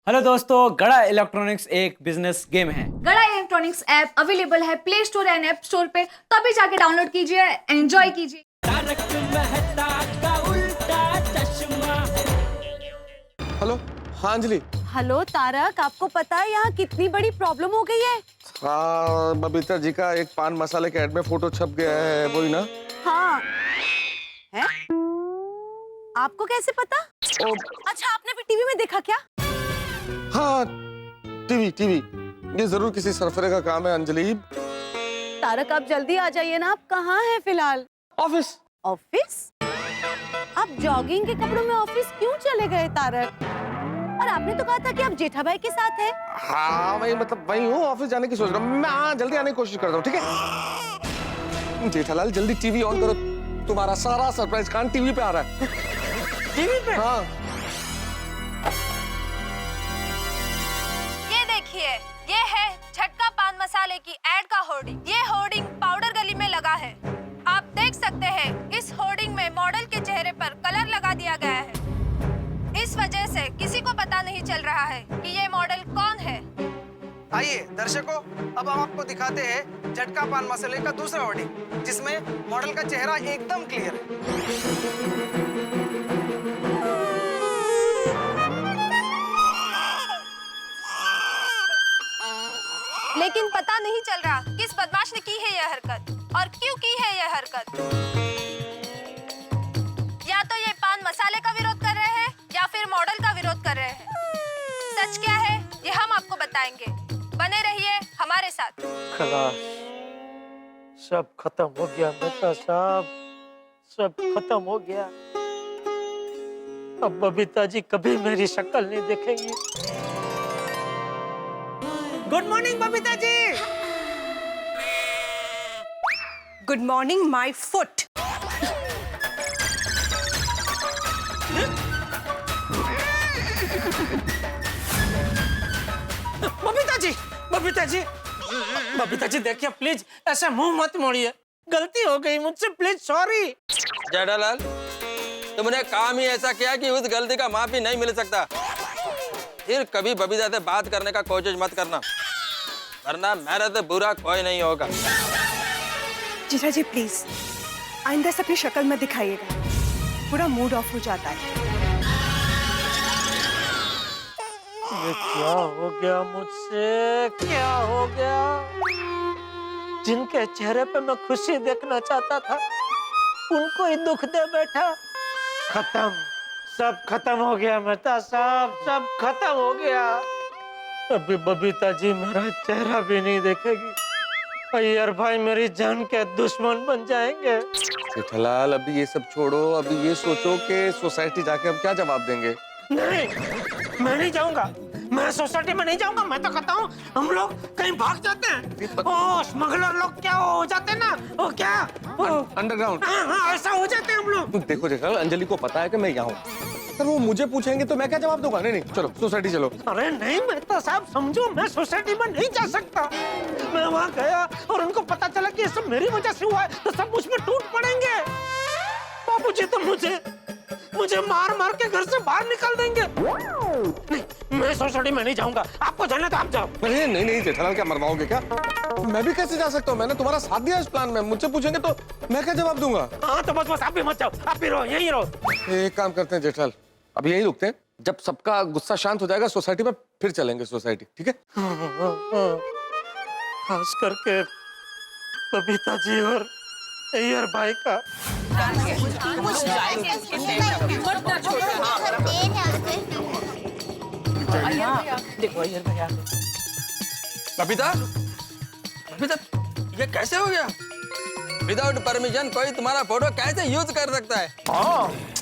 Hello दोस्तों, गड़ा electronics एक बिजनेस गेम है। गड़ा इलेक्ट्रॉनिक्स ऐप अवेलेबल है play store and app store पे, तभी जाके डाउनलोड कीजिए, एंजॉय कीजिए। हेलो, हाँ अंजलि। हेलो तारक, आपको पता है यहाँ कितनी बड़ी प्रॉब्लम हो गई है? हाँ, बबीता जी का एक पान मसाले के ऐड में फोटो छप गया है, वही ना? हाँ। है? आपको कैसे पता? ओ, अच्छा, आपने भी टीवी में देखा क्या? हाँ, टीवी। ये जरूर किसी सरफरे का काम है अंजलि। तारक, आप जल्दी आ जाइए ना। आप कहाँ हैं फिलहाल? ऑफिस। ऑफिस? आप जॉगिंग के कपड़ों में ऑफिस क्यों चले गए तारक? और आपने तो कहा था कि आप जेठा भाई के साथ हैं। हाँ, वही मतलब वही हूँ, ऑफिस जाने की सोच रहा हूँ। मैं जल्दी आने की कोशिश करता हूँ, ठीक है? जेठालाल, जल्दी टीवी ऑन करो, तुम्हारा सारा सरप्राइज खान टीवी पे आ रहा है। टीवी पे? हाँ। ये देखिए, ये है झटका पान मसाले की एड का होर्डिंग। ये होर्डिंग पाउडर गली में लगा है। आप देख सकते हैं, इस होर्डिंग में मॉडल के चेहरे पर कलर लगा दिया गया है। इस वजह से किसी को पता नहीं चल रहा है कि ये मॉडल कौन है। आइए दर्शकों, अब हम आपको दिखाते हैं झटका पान मसाले का दूसरा होर्डिंग, जिसमें मॉडल का चेहरा एकदम क्लियर है। लेकिन पता नहीं चल रहा किस बदमाश ने की है यह हरकत और क्यों की है यह हरकत। या तो ये पान मसाले का विरोध कर रहे हैं या फिर मॉडल का विरोध कर रहे हैं। सच क्या है ये हम आपको बताएंगे, बने रहिए हमारे साथ। खलास, सब खत्म हो गया बेटा साहब, सब खत्म हो गया। अब बबीता जी कभी मेरी शक्ल नहीं देखेंगी। Good morning Babita ji. Good morning my foot. Babita ji देखिए, प्लीज ऐसा मुंह मत मोड़िए, गलती हो गई मुझसे, प्लीज सॉरी। जेठालाल, तुमने काम ही ऐसा किया कि उस गलती का माफी नहीं मिल सकता। फिर कभी बबीता से बात करने का कोशिश मत करना, वरना मेरे से बुरा कोई नहीं होगा। जीजा जी प्लीज, आइंदा से अपनी शक्ल में दिखाइएगा, पूरा मूड ऑफ हो जाता है। ये क्या हो गया मुझसे, क्या हो गया? जिनके चेहरे पे मैं खुशी देखना चाहता था, उनको ही दुख दे बैठा। खत्म, सब खत्म हो गया मेहता साहब, सब खत्म हो गया। अभी बबीता जी मेरा चेहरा भी नहीं देखेगी। अय्यर भाई मेरी जान के दुश्मन बन जाएंगे। जेठालाल, अभी ये सब छोड़ो, अभी ये सोचो कि सोसाइटी जाके हम क्या जवाब देंगे। नहीं, मैं नहीं जाऊंगा, मैं सोसाइटी में नहीं जाऊंगा। मैं तो कहता हूँ हम लोग कहीं भाग जाते हैं। ओ स्मगलर लोग क्या हो जाते हैं ना, वो क्या अंडरग्राउंड। हाँ, ऐसा हो जाते हैं हम लोग। देखो जेठालाल, अंजलि को पता है कि मैं यहाँ हूँ, पर वो मुझे पूछेंगे तो मैं क्या जवाब दूंगा? नहीं, चलो सोसाइटी चलो। अरे नहीं मेहता साहब, समझो, मैं सोसाइटी में नहीं जा सकता। मैं वहाँ गया और उनको पता चला कि ये सब मेरी वजह से हुआ है, तो सब मुझ पे टूट पड़ेंगे। बाबूजी तो मुझे मार मार के घर से बाहर निकाल देंगे। नहीं, मैं सोसाइटी में नहीं जाऊंगा। आपको जाना तो आप जाओ। नहीं जेठालाल, क्या मरवाओगे क्या? मैं भी कैसे जा सकता हूँ? मैंने तुम्हारा साथ दिया इस प्लान में, मुझसे पूछेंगे तो मैं क्या जवाब दूंगा? हाँ तो बस आप भी मत जाओ, आप भी रहो, यहीं रहो। एक काम करते हैं जेठालाल, अभी यहीं रुकते हैं, जब सबका गुस्सा शांत हो जाएगा सोसाइटी में फिर चलेंगे सोसाइटी, ठीक है? खास करके बबीता जी और अय्यर भाई का। देखो अय्यर भाई आ गए। बबीता, ये कैसे हो गया? विदाउट परमिशन कोई तुम्हारा फोटो कैसे यूज कर सकता है?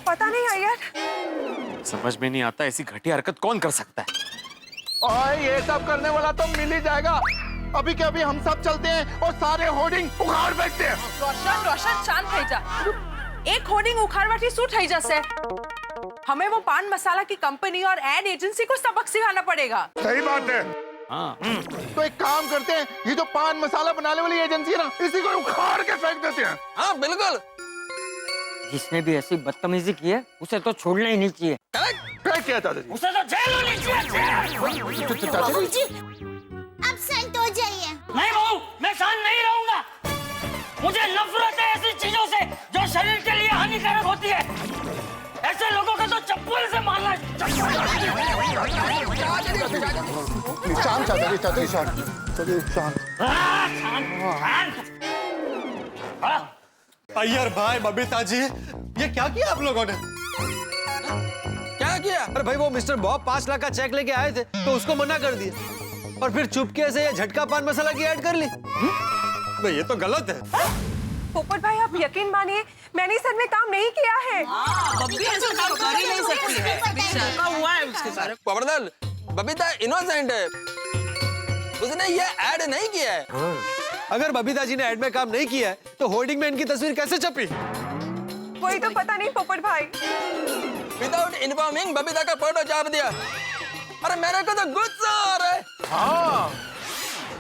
पता नहीं अय्यर, समझ में नहीं आता ऐसी घटिया हरकत कौन कर सकता है। और ये सब करने वाला तो मिल ही जाएगा। अभी के अभी हम सब चलते हैं और सारे होर्डिंग उखाड़ फेंकते हैं। रोशन शांत થઈ જા। एक होर्डिंग उखाड़वाटी શું થઈ જશે? हमें वो पान मसाला की कंपनी और एड एजेंसी को सबक सिखाना पड़ेगा। सही बात है। तो एक काम करते हैं, ये जो पान मसाला बनाने वाली एजेंसी है ना, इसी को उखाड़ के फेंक देते हैं। हाँ बिल्कुल। जिसने भी ऐसी बदतमीजी की है उसे तो छोड़ना ही नहीं चाहिए। क्या दादाजी? उसे तो जेल होनी चाहिए। चाची अब शांत हो जाइए। नहीं बहू, मैं शांत नहीं रहूंगा। मुझे नफरत है ऐसी चीजों से जो शरीर के लिए हानिकारक होती है। ऐसे लोगों को तो चप्पल से मारना। शांत चाचा जी, शांत। अय्यर भाई, बबीता जी, ये क्या किया आप लोगों ने? क्या किया? अरे भाई, वो मिस्टर बॉब 5 लाख का चेक लेके आए थे तो उसको मना कर दिया और फिर चुपके से ये झटका पान मसाला की ऐड कर ली। भाई ये तो गलत है। पोपट भाई आप यकीन मानिए, मैंने सर में काम नहीं किया है। ऐसा काम कर ही नहीं सकती है। धोखा हुआ है उसके साथ। खबरदार, बबीता इनोसेंट है, उसने ये ऐड नहीं किया है। अगर बबीता जी ने ऐड में काम नहीं किया है तो होर्डिंग में इनकी तस्वीर कैसे छपी? वही तो पता नहीं पोपट भाई। विदाउट इन्फॉर्मिंग बबीता का फोटो छाप दिया। अरे मेरे को तो गुस्सा आ रहा है। हाँ,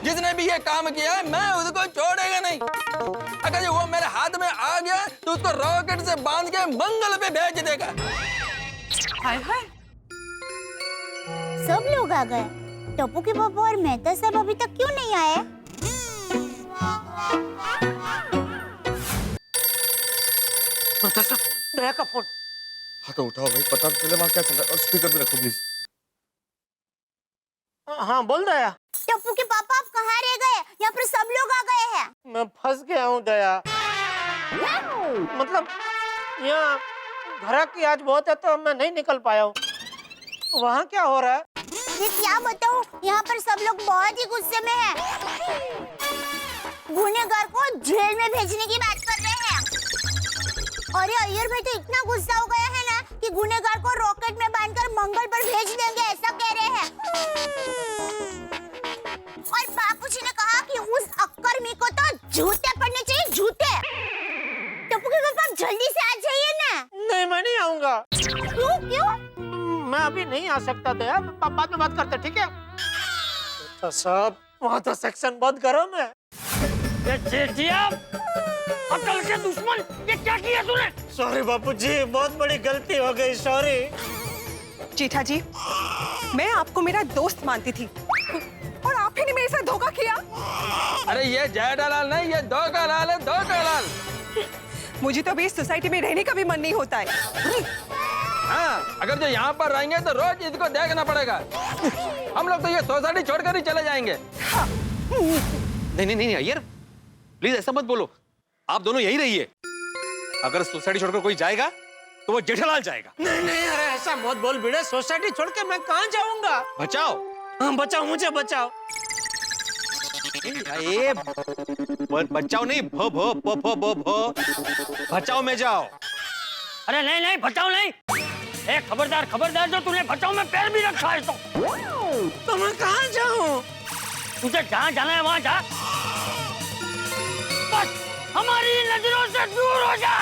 जिसने भी ये काम किया है मैं उसको छोड़ेगा नहीं। अगर वो मेरे हाथ में आ गया तो उसको रॉकेट से बांध के मंगल पे भेज देगा। हाय हाय, सब लोग आ गए। टप्पू के पापा और मेहता साहब अभी तक क्यों नहीं आए? दया का फोन। हाँ तो उठाओ भाई, पता तो चले वहाँ क्या चल रहा है। और स्पीकर पे रखो प्लीज। हाँ बोल दया। टप्पू के पापा आप कहाँ रह गए? यहाँ पर सब लोग आ गए हैं। मैं फंस गया हूँ दया। मतलब यहाँ घर की आज बहुत है तो मैं नहीं निकल पाया हूँ। वहाँ क्या हो रहा है? ये क्या बताऊँ, यहाँ पर सब लोग बहुत ही गुस्से में हैं। गुनहगार को जेल में भेजने की बात कर रहे हैं। अरे अय्यर भाई तो इतना गुस्सा हो गया है ना कि गुनहगार को रॉकेट में बांधकर मंगल पर भेज देंगे, ऐसा कह रहे हैं। और बापूजी ने कहा कि उस अक्कर्मी को तो जूते पड़ने चाहिए, जूते। टप्पू के पापा आप जल्दी से आ जाइए ना। नहीं, मैं नहीं आऊंगा। क्यों? मैं अभी नहीं आ सकता दया, बाद में बात करते, ठीक है? तो सब वहाँ तो सेक्शन बंद करो। मैं ये चेचिया, अकल के दुश्मन, ये क्या किया तूने? सॉरी बापूजी, बहुत बड़ी गलती हो गई, सॉरी। जेठा जी, मैं आपको मेरा दोस्त मानती थी और आप ही ने मेरे साथ धोखा किया। अरे ये जेठालाल नहीं, ये धोखालाल है, धोखालाल। मुझे तो अभी इस सोसाइटी में रहने का भी मन नहीं होता है। हाँ, अगर जो यहाँ पर रहेंगे तो रोज इसको देखना पड़ेगा। हम लोग तो ये सोसाइटी छोड़कर ही चले जाएंगे। हाँ। नहीं अय्यर, प्लीज ऐसा मत बोलो। आप दोनों यही रहिए। अगर सोसाइटी छोड़कर कोई जाएगा तो वो जेठालाल जाएगा। नहीं, अरे ऐसा मत बोल भिड़े। सोसाइटी छोड़ के मैं कहाँ जाऊंगा? बचाओ। हाँ बचाओ, मुझे बचाओ। ये बचाओ नहीं, भ भ प फ ब भ, बचाओ में जाओ। अरे नहीं, बचाओ नहीं। ए खबरदार, खबरदार, जो तूने बचाओ में पैर भी रखा है तो मैं कहाँ जाऊँ? तुझे जहाँ जाना है वहाँ जा। बस हमारी नजरों से दूर हो जा।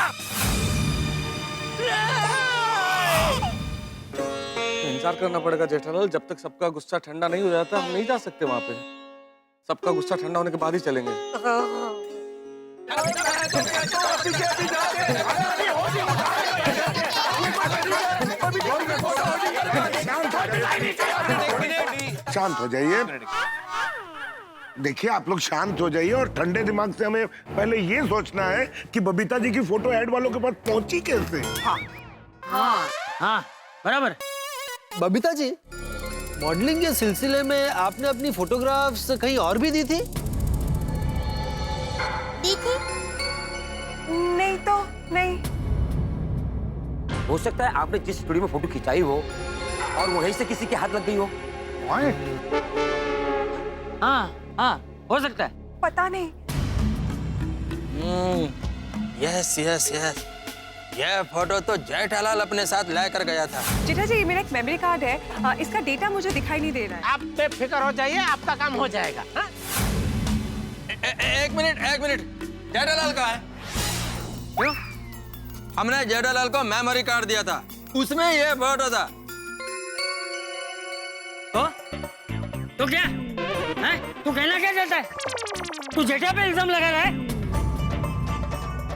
इंतजार करना पड़ेगा जेठालाल, जब तक सबका गुस्सा ठंडा नहीं हो जाता हम नहीं जा सकते वहाँ पे। सबका गुस्सा ठंडा होने के बाद ही चलेंगे। शांत हो जाइए। देखिए आप लोग शांत हो जाइए और ठंडे दिमाग से हमें पहले ये सोचना है कि बबीता जी की फोटो ऐड वालों के पास पहुंची कैसे। हाँ, बराबर। बबीता जी, मॉडलिंग के सिलसिले में आपने अपनी फोटोग्राफ्स कहीं और भी दी थी? दी थी? नहीं तो नहीं। हो सकता है आपने जिस स्टूडियो में फोटो खिंचाई हो और वहीं से किसी के हाथ लग गई हो। हाँ, हो सकता है। पता नहीं। यस यस यस, यह फोटो तो जेठालाल अपने साथ लेकर गया था। जेठा जी, ये मेरा एक मेमोरी कार्ड है। इसका डेटा मुझे दिखाई नहीं दे रहा है। आप बेफिक्र हो जाइए, आपका काम हो जाएगा। हाँ? एक मिनट, जेठालाल कहाँ है? क्यों? हमने जेठालाल को मेमोरी कार्ड दिया था, उसमें ये फोटो था। तो क्या? तू कहना क्या चाहता है? तू जेठा पे इल्जाम लगा रहा है?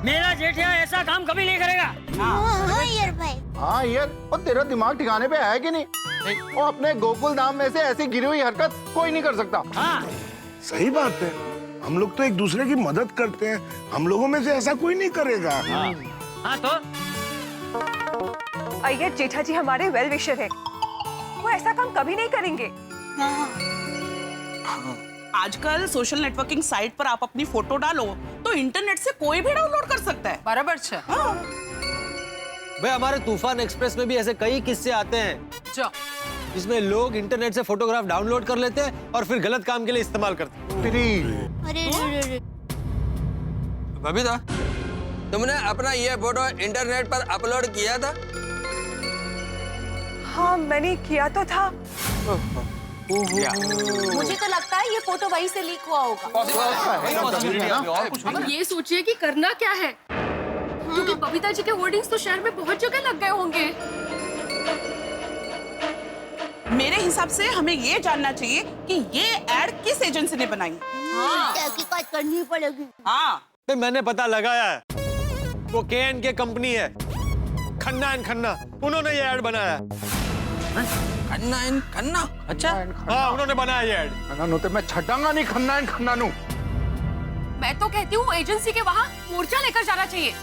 मेरा जेठा ऐसा काम कभी नहीं करेगा। हाँ यार भाई। हाँ यार, और तेरा दिमाग ठिकाने पे है कि नहीं? और अपने गोकुल धाम में से ऐसी गिरी हुई हरकत कोई नहीं कर सकता। हाँ सही बात है, हम लोग तो एक दूसरे की मदद करते हैं, हम लोगों में से ऐसा कोई नहीं करेगा। हाँ तो अय्यर जेठा जी हमारे वेल विशर है, वो ऐसा काम कभी नहीं करेंगे। आजकल सोशल नेटवर्किंग साइट पर आप अपनी फोटो डालो तो इंटरनेट से कोई भी डाउनलोड कर सकता है। बराबर छे। भाई हमारे तूफान एक्सप्रेस में भी ऐसे कई किस्से आते हैं जो जिसमें लोग इंटरनेट से फोटोग्राफ डाउनलोड कर लेते हैं और फिर गलत काम के लिए इस्तेमाल करते हैं। अरे बबीता, तुमने अपना ये फोटो इंटरनेट पर अपलोड किया था? हाँ मैंने किया तो था। मुझे तो लगता है ये फोटो वहीं से लीक हुआ होगा। अब ये सोचिए कि करना क्या है, क्योंकि बबीता जी के होर्डिंग्स तो शहर में बहुत जगह लग गए होंगे। मेरे हिसाब से हमें ये जानना चाहिए कि ये एड किस एजेंसी ने बनाई। तहकीकात करनी पड़ेगी। हाँ मैंने पता लगाया है, वो KNK कंपनी है, खन्ना एंड खन्ना, उन्होंने ये ऐड बनाया। खन्ना एंड खन्ना? अच्छा हाँ, उन्होंने बनाया ये ऐड। खन्ना तो मैं छटांगा नहीं, खन्ना एंड खन्ना नू। मैं तो कहती हूँ एजेंसी के वहाँ मोर्चा लेकर जाना चाहिए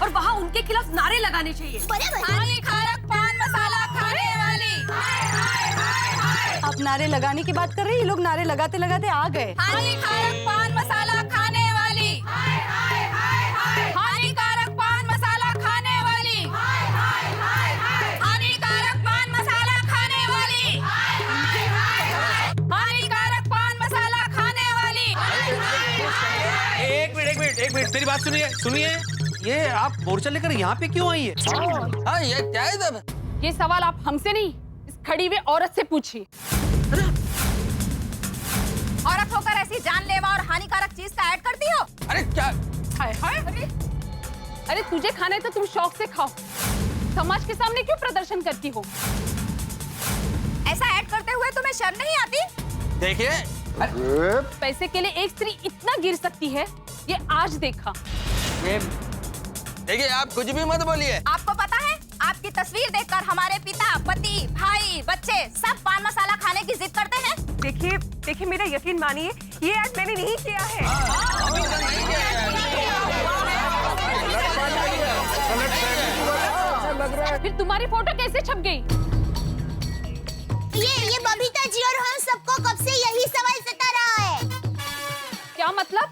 और वहाँ उनके खिलाफ नारे लगाने चाहिए। हानिकारक पान मसाला खाने वाली। आप नारे लगाने की बात कर रहे हैं, ये लोग नारे लगाते लगाते आ गए। हानिकारक पान मसाला खाने वाली। हानिकारक पान मसाला खाने वाली। हानिकारक पान मसाला खाने वाली। हानिकारक पान मसाला खाने वाली। एक मिनट मेरी बात सुनिए, ये आप मोर्चा लेकर यहाँ पे क्यों आई है? हाँ ये क्या है तब? ये सवाल आप हमसे नहीं, इस खड़ी हुई औरत से पूछिए। औरत होकर ऐसी जानलेवा और हानिकारक चीज का ऐड करती हो? अरे क्या? हाय हाय, अरे तुझे खाना है तो तुम शौक से खाओ, समाज के सामने क्यों प्रदर्शन करती हो? ऐसा ऐड करते हुए तुम्हें शर्म नहीं आती? देखिए, पैसे के लिए एक स्त्री इतना गिर सकती है, ये आज देखा। देखिए आप कुछ भी मत बोलिए। आपको पता है, आपकी तस्वीर देखकर हमारे पिता, पति, भाई, बच्चे सब पान मसाला खाने की जिद करते हैं। देखिए मेरा यकीन मानिए, ये ऐड मैंने नहीं किया है। फिर तुम्हारी फोटो कैसे छप गई? ये बबीता जी और हम सबको कब से यही सवाल सता रहा है। क्या मतलब?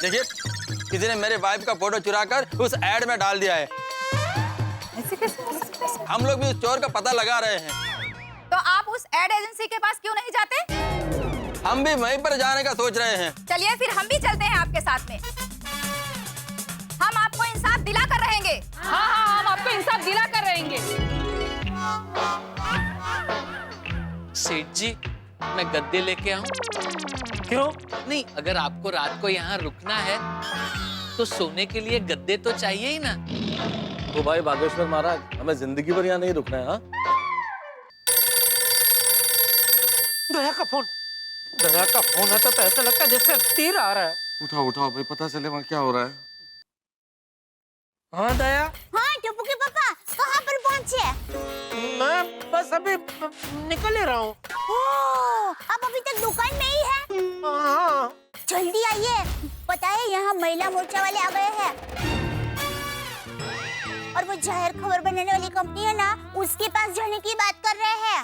देखिए, किसी ने मेरे वाइफ का फोटो चुराकर उस ऐड में डाल दिया है। ऐसे कैसे? हम लोग भी उस चोर का पता लगा रहे हैं। तो आप उस एड एजेंसी के पास क्यों नहीं जाते? हम भी वहीं पर जाने का सोच रहे हैं। चलिए फिर हम भी चलते हैं आपके साथ में। हम आपको इंसाफ दिला कर रहेंगे। हाँ, हम आपको इंसाफ दिला कर रहेंगे। सेठ जी, मैं गद्दे लेके आऊं? क्यों? नहीं, अगर आपको रात को यहाँ रुकना है तो सोने के लिए गद्दे तो चाहिए ही ना। तो भाई बागेश्वर महाराज, हमें जिंदगी भर यहाँ नहीं रुकना है। हाँ, दया का फोन आता तो ऐसा लगता है जैसे तीर आ रहा है। उठाओ भाई, पता चले वहाँ क्या हो रहा है। हाँ दया, हाँ टप्पू के पापा कहाँ पर पहुँचे? मैं बस अभी निकल ही रहा हूँ। आप अभी तक दुकान में ही है? हाँ। जल्दी आइए, पता है यहाँ महिला मोर्चा वाले आ गए हैं और वो जाहिर खबर बनाने वाली कंपनी है ना, उसके पास जाने की बात कर रहे हैं।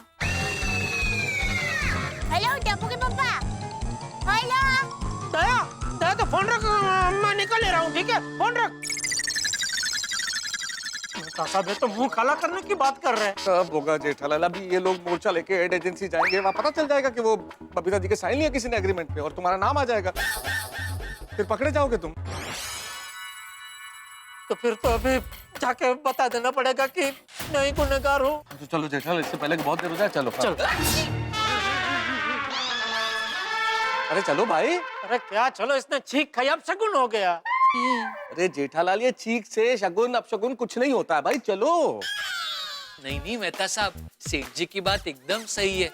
हेलो टप्पू के पापा। हेलो दया तो फोन रख, मैं निकल ही रहा हूँ। ठीक है, फोन रख। साहब तो मुंह काला करने की बात कर रहे हैं। कब होगा जेठालाल? अभी ये लोग मोर्चा लेके एड एजेंसी जाएंगे, वहाँ पता चल जाएगा कि वो बबीता जी के साइन लिया किसी ने एग्रीमेंट पे और तुम्हारा नाम आ जाएगा, फिर पकड़े जाओगे तुम। तो फिर तो अभी जाके बता देना पड़ेगा कि नहीं गुनहगार हूँ। तो चलो जेठालाल, इससे पहले बहुत देर हो जाए। चलो चल। अरे चलो भाई। अरे क्या चलो, इसने छींक खाई, अब शगुन हो गया। अरे जेठालाल, ये चीख से शगुन अपशगुन कुछ नहीं होता है भाई, चलो। नहीं मेहता साहब, सेठ जी की बात एकदम सही है।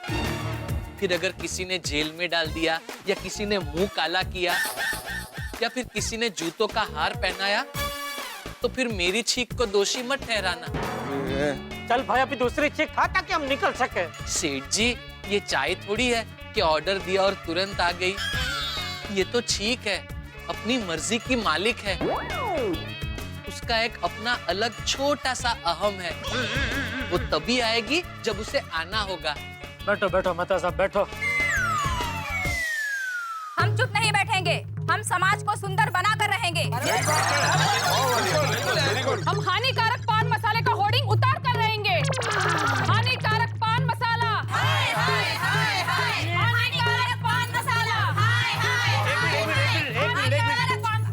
फिर अगर किसी ने जेल में डाल दिया या किसी ने मुंह काला किया या फिर किसी ने जूतों का हार पहनाया तो फिर मेरी छींक को दोषी मत ठहराना। चल भाई अभी दूसरी चीज खा ताकि हम निकल सके। सेठ जी ये चाय थोड़ी है कि ऑर्डर दिया और तुरंत आ गई। ये तो ठीक है, अपनी मर्जी की मालिक है। उसका एक अपना अलग छोटा सा अहम है। वो तभी आएगी जब उसे आना होगा। बैठो बैठो मेहता साहब बैठो। हम चुप नहीं बैठेंगे, हम समाज को सुंदर बना कर रहेंगे। हम हानिकारक पान मसाले का होर्डिंग उतार कर रहेंगे। हानिकारक पान मसाला, हानिकारक पान मसाला,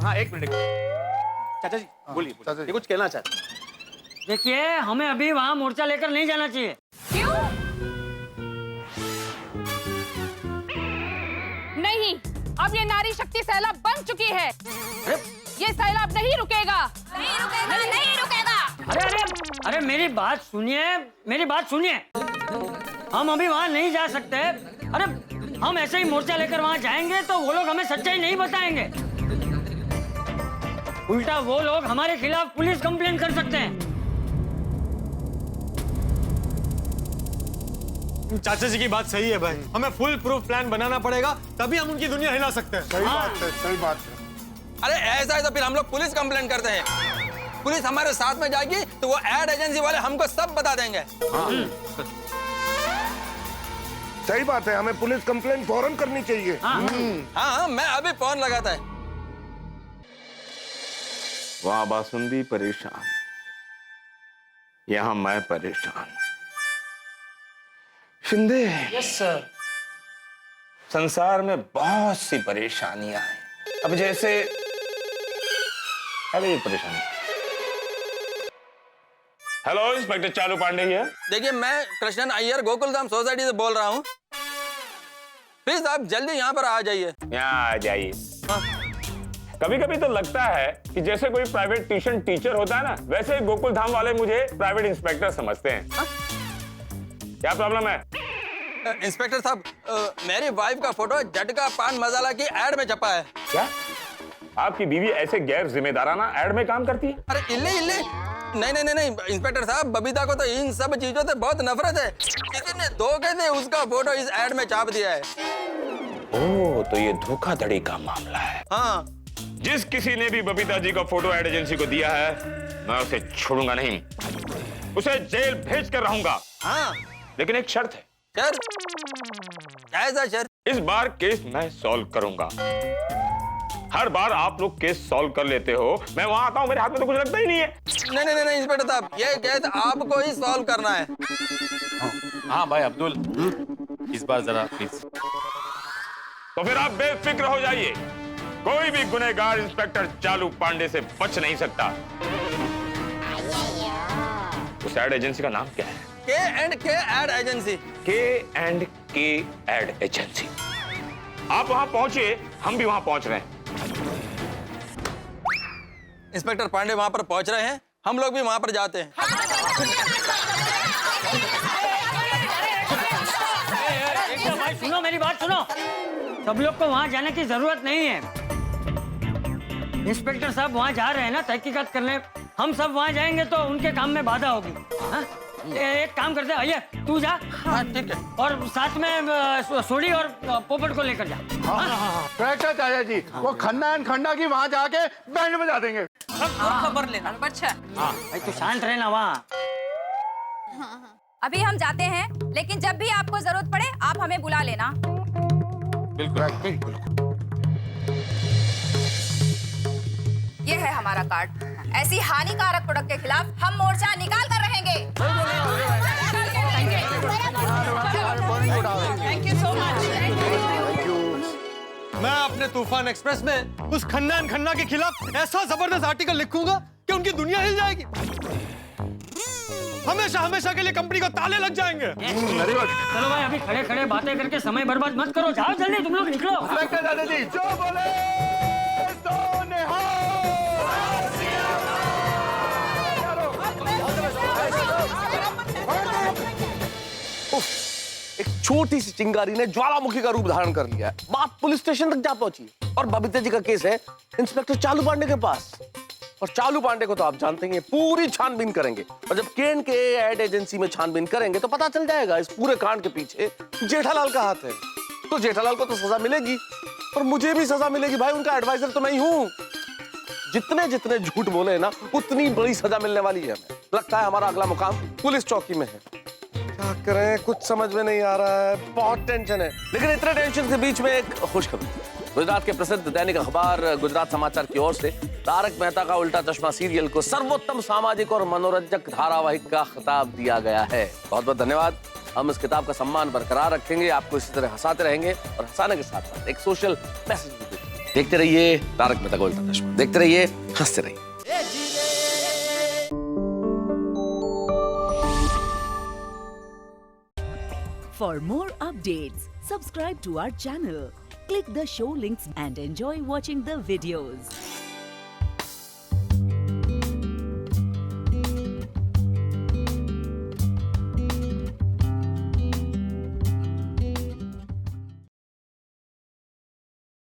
हाँ एक मिनट। चाचा जी बोलिए, ये कुछ कहना चाहते हैं। देखिए हमें अभी वहाँ मोर्चा लेकर नहीं जाना चाहिए। क्यों नहीं? अब ये नारी शक्ति सैलाब बन चुकी है। ये सैलाब नहीं रुकेगा, नहीं रुकेगा, नहीं रुकेगा। अरे अरे अरे मेरी बात सुनिए, मेरी बात सुनिए। हम अभी वहाँ नहीं जा सकते। अरे हम ऐसे ही मोर्चा लेकर वहाँ जाएंगे तो वो लोग हमें सच्चाई नहीं बताएंगे। उल्टा वो लोग हमारे खिलाफ पुलिस कंप्लेन कर सकते हैं। चाचा जी की बात सही है भाई, हमें फुल प्रूफ प्लान बनाना पड़ेगा, तभी हम उनकी दुनिया हिला सकते हैं। सही बात है, सही बात है। अरे ऐसा है तो फिर हम लोग पुलिस कंप्लेंट करते हैं। पुलिस हमारे साथ में जाएगी तो वो एड एजेंसी वाले हमको सब बता देंगे। सही बात है, हमें पुलिस कंप्लेंट फौरन करनी चाहिए। हाँ मैं अभी फोन लगाता है। वहां बासुंदी परेशान, यहां मैं परेशान। Shinde, yes sir. संसार में बहुत सी परेशानियां हैं। अब जैसे अरे ये परेशानी। हेलो इंस्पेक्टर चालू पांडे हियर। देखिए मैं कृष्णन अय्यर गोकुलधाम सोसाइटी से बोल रहा हूँ। प्लीज आप जल्दी यहाँ पर आ जाइए। यहाँ आ जाइए। कभी कभी तो लगता है कि जैसे कोई प्राइवेट ट्यूशन टीचर होता है ना, वैसे ही गोकुल धाम वाले मुझे प्राइवेट इंस्पेक्टर समझते हैं। क्या प्रॉब्लम है? इंस्पेक्टर साहब, मेरी वाइफ का फोटो झटका पान मसाला की एड में छपा है। क्या आपकी बीवी ऐसे गैर जिम्मेदाराना एड में काम करती है? अरे इल्ले इल्ले, नहीं नहीं नहीं इंस्पेक्टर साहब, बबीता को तो इन सब चीजों से बहुत नफरत है। किसी ने धोखे से उसका फोटो इस एड में छाप दिया है। ओह, तो ये धोखाधड़ी का मामला है। हाँ। जिस किसी ने भी बबीता जी का फोटो एड एजेंसी को दिया है, मैं उसे छोड़ूंगा नहीं, उसे जेल भेज कर रहूंगा। हाँ। लेकिन एक शर्त है। शर्त? कैसा शर्त? इस बार केस मैं सॉल्व करूंगा। हर बार आप लोग केस सॉल्व कर लेते हो, मैं वहां आता हूं, मेरे हाथ में तो कुछ लगता ही नहीं है। नहीं नहीं नहीं इंस्पेक्टर साहब, ये केस आपको ही सॉल्व करना है। हाँ भाई अब्दुल, इस बार जरा प्लीज। तो फिर आप बेफिक्र हो जाइए, कोई भी गुनहगार इंस्पेक्टर चालू पांडे से बच नहीं सकता। उस एड एजेंसी का नाम क्या है? K&K ad agency. K&K ad agency. आप वहां पहुंचिए, हम भी वहां पहुंच रहे हैं। इंस्पेक्टर पांडे वहां पर पहुंच रहे हैं, हम लोग भी वहां पर जाते हैं। भाई सुनो मेरी बात सुनो, सब लोग को वहाँ जाने की जरूरत नहीं है। इंस्पेक्टर साहब वहाँ जा रहे हैं ना तहकीकात करने, हम सब वहाँ जाएंगे तो उनके काम में बाधा होगी। हाँ? एक काम करते हैं, तू जा। हाँ ठीक है। और साथ में सोडी और पोपट को लेकर जा। अच्छा चाचा जी, वो खन्ना एंड खन्ना की वहाँ जाके बैंड बजा देंगे। खबर लेना। अच्छा भाई तू शांत रहना वहाँ। अभी हम जाते हैं, लेकिन जब भी आपको जरूरत पड़े आप हमें बुला लेना। बिल्कुल। ये है हमारा कार्ड। ऐसी हानिकारक प्रोडक्ट के खिलाफ हम मोर्चा निकाल कर रहेंगे। Thank you so much. मैं अपने तूफान एक्सप्रेस में उस खन्ना एंड खन्ना के खिलाफ ऐसा जबरदस्त आर्टिकल लिखूंगा कि उनकी दुनिया हिल जाएगी। हमेशा हमेशा के लिए कंपनी को ताले लग जाएंगे। चलो भाई अभी खड़े खड़े बातें करके समय बर्बाद मत करो, जाओ जल्दी तुम लोग निकलो। दादा जी जो बोले तो निहाल। एक छोटी सी चिंगारी ने ज्वालामुखी का रूप धारण कर लिया है। बात पुलिस स्टेशन तक जा पहुंची और बबीता जी का केस है इंस्पेक्टर चालू पांडे के पास। और चालू पांडे को तो आप जानते हैं, पूरी छानबीन करेंगे। और जब के एड एजेंसी में छानबीन करेंगे तो पता चल जाएगा इस पूरे कांड के पीछे जेठालाल का हाथ है। तो जेठालाल को तो सजा मिलेगी और मुझे भी सजा मिलेगी भाई, उनका एडवाइजर तो मैं ही हूं। जितने जितने झूठ बोले ना उतनी बड़ी सजा मिलने वाली है हमें। लगता है हमारा अगला मुकाम पुलिस चौकी में है। क्या करें, कुछ समझ में नहीं आ रहा है, बहुत टेंशन है। लेकिन इतने टेंशन के बीच में एक खुशखबरी। गुजरात के प्रसिद्ध दैनिक अखबार गुजरात समाचार की ओर से तारक मेहता का उल्टा चश्मा सीरियल को सर्वोत्तम सामाजिक और मनोरंजक धारावाहिक का खिताब दिया गया है। बहुत बहुत धन्यवाद। हम इस किताब का सम्मान बरकरार रखेंगे, आपको इसी तरह हंसाते रहेंगे और हंसाने के साथ साथ एक सोशल मैसेज भी देंगे। देखते रहिए तारक मेहता का उल्टा चश्मा, देखते रहिए, हंसते रहिए। For more updates, subscribe to our channel, click the show links and enjoy watching the videos.